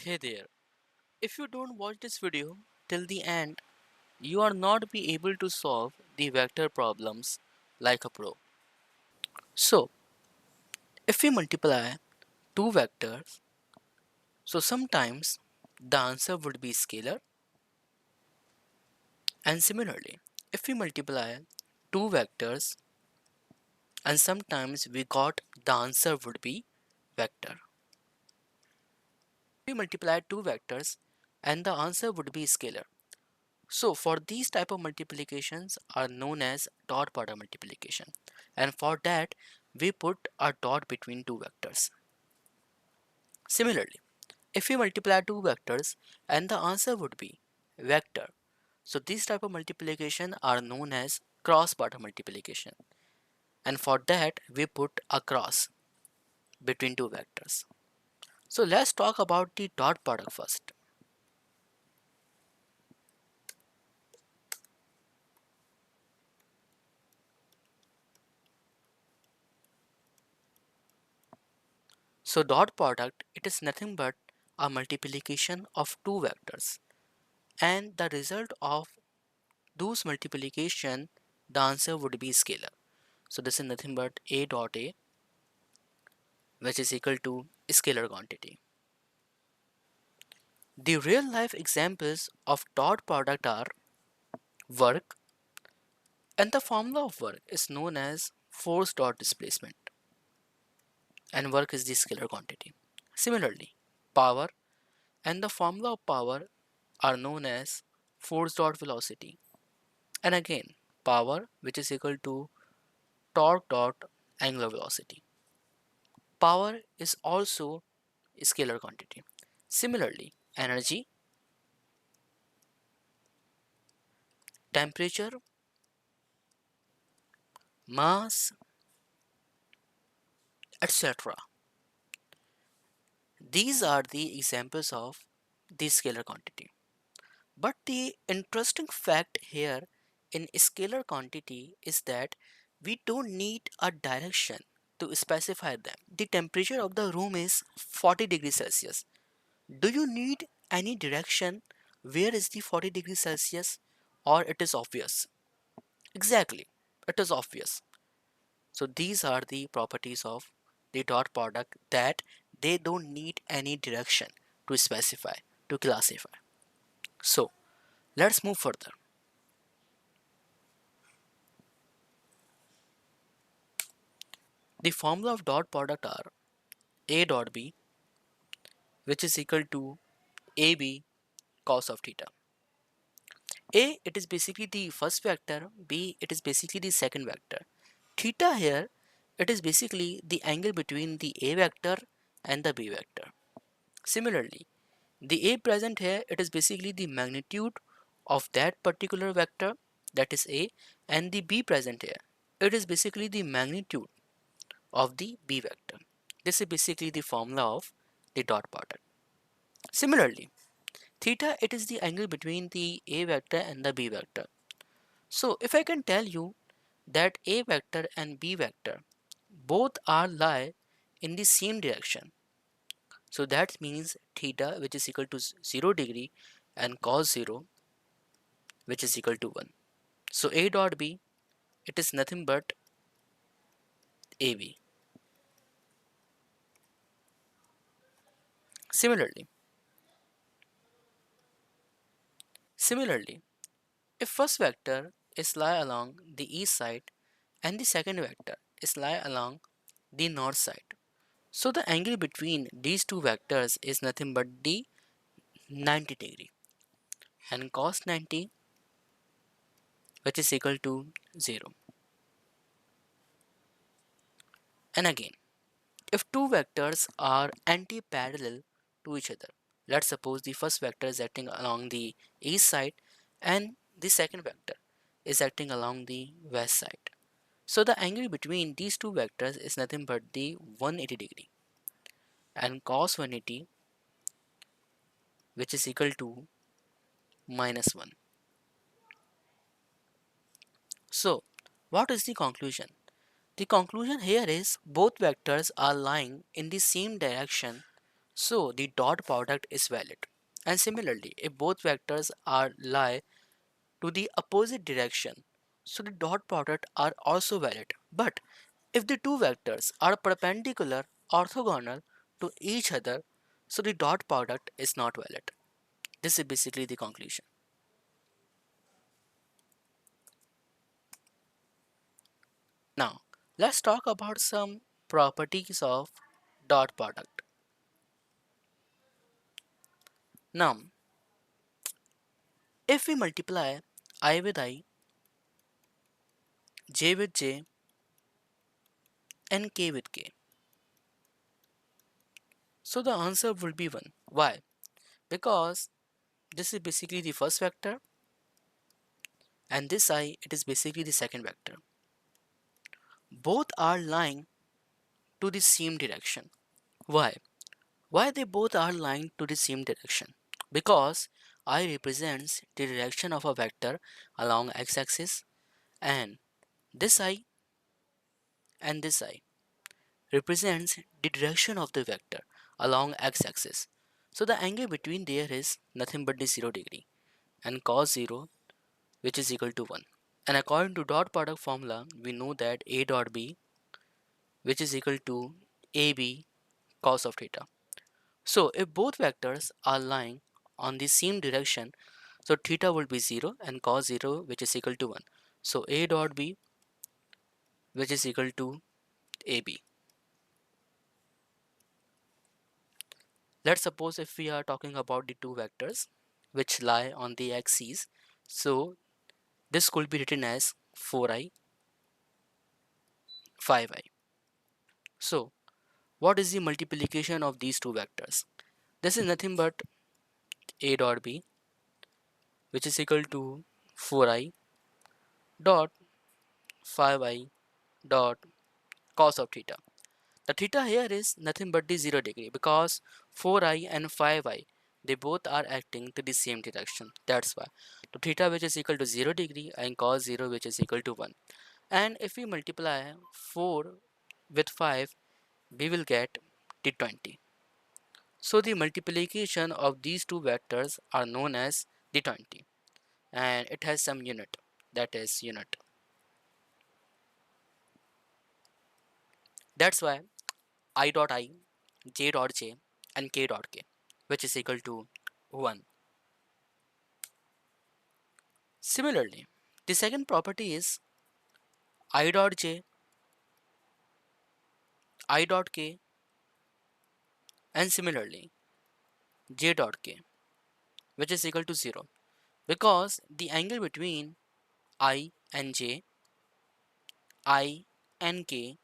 Hey there, if you don't watch this video till the end, you are not be able to solve the vector problems like a pro. So, if we multiply two vectors, so sometimes the answer would be scalar, and similarly, if we multiply two vectors and sometimes we got the answer would be vector. We multiply two vectors and the answer would be scalar. So for these type of multiplications are known as dot product multiplication, and for that we put a dot between two vectors. Similarly, if we multiply two vectors and the answer would be vector, so these type of multiplication are known as cross product multiplication, and for that we put a cross between two vectors. So let's talk about the dot product first. So dot product, it is nothing but a multiplication of two vectors, and the result of those multiplication, the answer would be scalar. So this is nothing but a dot a, which is equal to scalar quantity. The real life examples of dot product are work, and the formula of work is known as force dot displacement, and work is the scalar quantity. Similarly, power and the formula of power are known as force dot velocity, and again power, which is equal to torque dot angular velocity. Power is also a scalar quantity. Similarly, energy, temperature, mass, etc. These are the examples of the scalar quantity. But the interesting fact here in scalar quantity is that we don't need a direction to specify them. The temperature of the room is 40 degrees Celsius. Do you need any direction? Where is the 40 degrees Celsius? Or it is obvious? Exactly, it is obvious. So these are the properties of the dot product, that they don't need any direction to specify, to classify. So let's move further. The formula of dot product are a dot b, which is equal to ab cos of theta. A, it is basically the first vector, b, it is basically the second vector. Theta here, it is basically the angle between the a vector and the b vector. Similarly, the a present here, it is basically the magnitude of that particular vector, that is a, and the b present here, it is basically the magnitude of the b vector. This is basically the formula of the dot product. Similarly, theta, it is the angle between the a vector and the b vector. So if I can tell you that a vector and b vector both are lie in the same direction, so that means theta, which is equal to 0 degree, and cos 0, which is equal to 1. So a dot b, it is nothing but ab. Similarly, similarly, if first vector is lie along the east side and the second vector is lie along the north side, so the angle between these two vectors is nothing but the 90 degree, and cos 90, which is equal to 0. And again, if two vectors are anti-parallel to each other, let's suppose the first vector is acting along the east side and the second vector is acting along the west side. So the angle between these two vectors is nothing but the 180 degree, and cos 180, which is equal to minus 1. So what is the conclusion? The conclusion here is both vectors are lying in the same direction, So the dot product is valid. And similarly, if both vectors are lie to the opposite direction, so the dot product are also valid. But if the two vectors are perpendicular orthogonal to each other, so the dot product is not valid. This is basically the conclusion. Now, let's talk about some properties of dot product. Now, if we multiply I with I, j with j, and k with k, so the answer will be 1. Why? Because this is basically the first vector, and this I, it is basically the second vector. Both are lying to the same direction. Why? Why they both are lying to the same direction? Because I represents the direction of a vector along x-axis, and this I and this I represents the direction of the vector along x-axis. So the angle between there is nothing but the 0 degree, and cos 0, which is equal to 1. And according to dot product formula, we know that A dot B, which is equal to AB cos of theta. So if both vectors are lying on the same direction, so theta will be 0 and cos 0, which is equal to 1. So A dot B, which is equal to AB. Let's suppose if we are talking about the two vectors which lie on the axes, so this could be written as 4i, 5i. So what is the multiplication of these two vectors? This is nothing but A dot B, which is equal to 4i dot 5i dot cos of theta. The theta here is nothing but the 0 degree, because 4i and 5i, they both are acting to the same direction. That's why. So theta, which is equal to 0 degree, and cos 0, which is equal to 1. And if we multiply 4 with 5, we will get the 20. So the multiplication of these two vectors are known as the 20, and it has some unit, that is unit. That's why I dot I, j dot j, and k dot k, which is equal to 1. Similarly, the second property is I dot j, I dot k, and similarly j dot k, which is equal to 0, because the angle between I and j, I and k,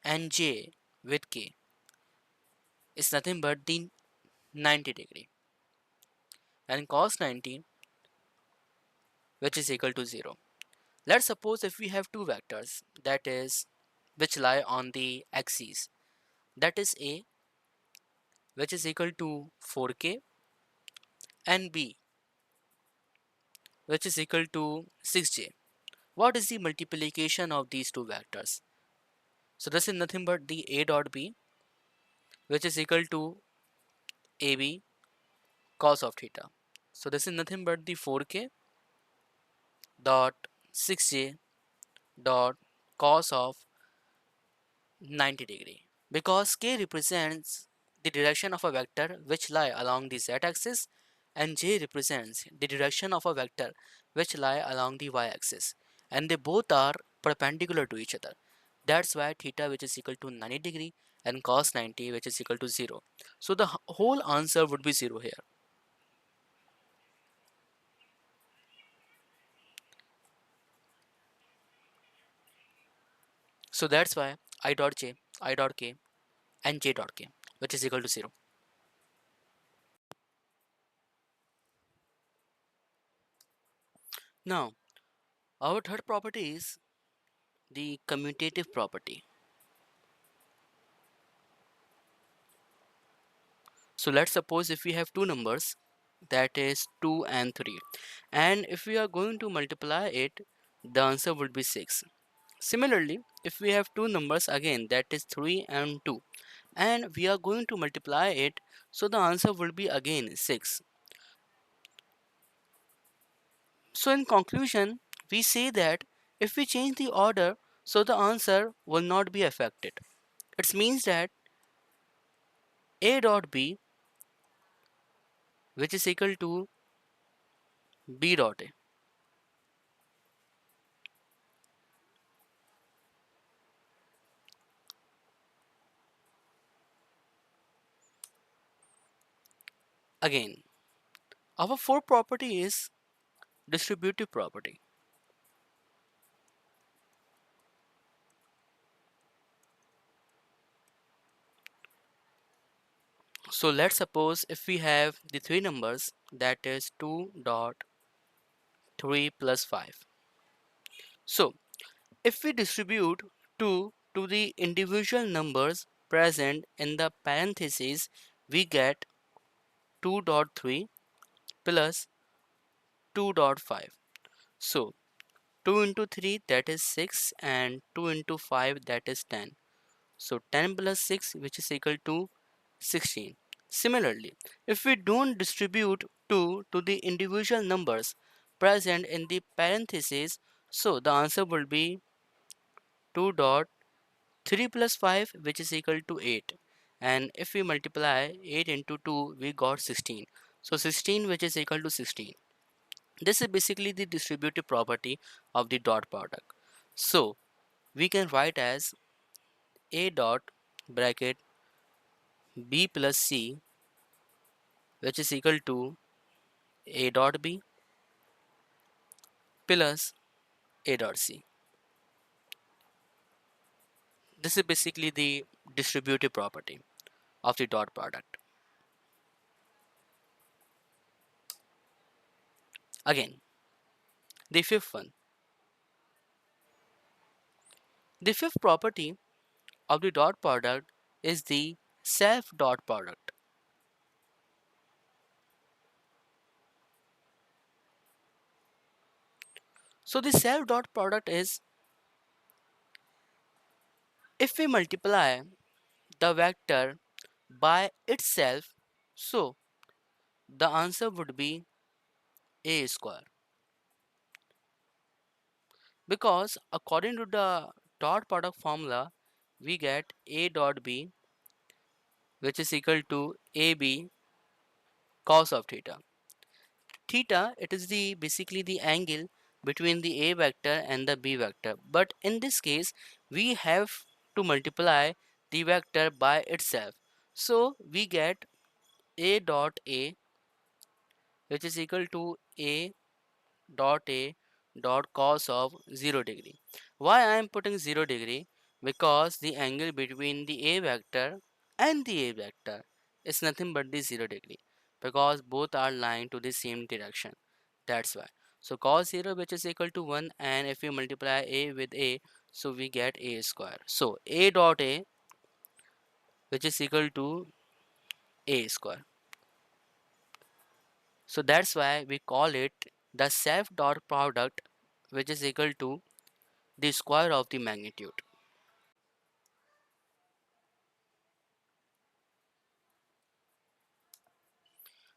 and j with k is nothing but the 90 degree, and cos 90, which is equal to 0. Let's suppose if we have two vectors, that is which lie on the axes, that is A, which is equal to 4k, and B, which is equal to 6j. What is the multiplication of these two vectors? So this is nothing but the A dot B, which is equal to AB cos of theta. So this is nothing but the 4k dot 6j dot cos of 90 degree, because k represents the direction of a vector which lie along the z-axis, and j represents the direction of a vector which lie along the y-axis, and they both are perpendicular to each other. That's why theta, which is equal to 90 degree, and cos 90, which is equal to 0. So the whole answer would be 0 here. So that's why I dot j, I dot k, and j dot k, which is equal to 0. Now our third property is the commutative property. So let's suppose if we have two numbers, that is 2 and 3, and if we are going to multiply it, the answer would be 6. Similarly, if we have two numbers again, that is 3 and 2, and we are going to multiply it, so the answer will be again 6. So in conclusion, we say that if we change the order, so the answer will not be affected. It means that A dot B, which is equal to B dot A. Again, our fourth property is distributive property. So let's suppose if we have the three numbers, that is 2 dot 3 plus 5. So if we distribute 2 to the individual numbers present in the parentheses, we get 2 dot 3 plus 2 dot 5. So 2 into 3, that is 6, and 2 into 5, that is 10. So 10 plus 6, which is equal to 16. Similarly, if we don't distribute 2 to the individual numbers present in the parentheses, so the answer will be 2 dot 3 plus 5, which is equal to 8. And if we multiply 8 into 2, we got 16. So 16, which is equal to 16. This is basically the distributive property of the dot product. So we can write as A dot bracket B plus C, which is equal to A dot B plus A dot C. This is basically the distributive property of the dot product. Again, the fifth one. The fifth property of the dot product is the self dot product. So the self dot product is if we multiply the vector by itself, so the answer would be A square, because according to the dot product formula we get A dot B, which is equal to AB cos of theta. Theta, it is the basically the angle between the A vector and the B vector, but in this case we have to multiply the vector by itself, so we get A dot A, which is equal to A dot cos of 0 degree. Why I am putting 0 degree? Because the angle between the A vector and the A vector is nothing but the 0 degree, because both are lying to the same direction. That's why. So cos 0, which is equal to 1, and if we multiply A with A, so we get A square. So A dot A, which is equal to A square. So that's why we call it the self dot product, which is equal to the square of the magnitude.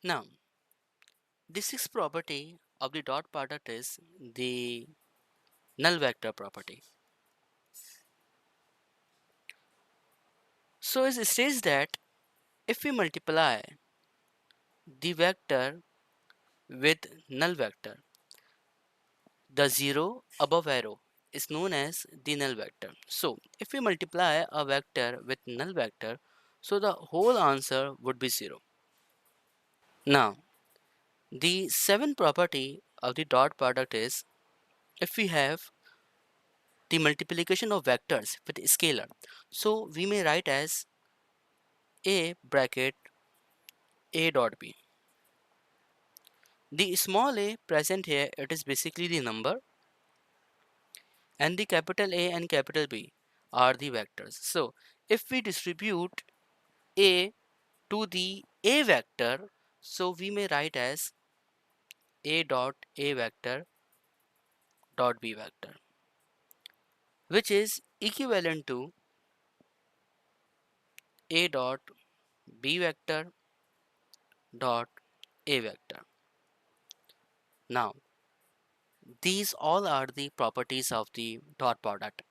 Now, the sixth property of the dot product is the null vector property. So it states that if we multiply the vector with null vector, the zero above arrow is known as the null vector. So if we multiply a vector with null vector, so the whole answer would be 0. Now, the seventh property of the dot product is if we have the multiplication of vectors with scalar. So we may write as A bracket A dot B. The small a present here, it is basically the number, and the capital A and capital B are the vectors. So if we distribute A to the A vector, so we may write as A dot A vector dot B vector, which is equivalent to A dot B vector dot A vector. Now, these all are the properties of the dot product.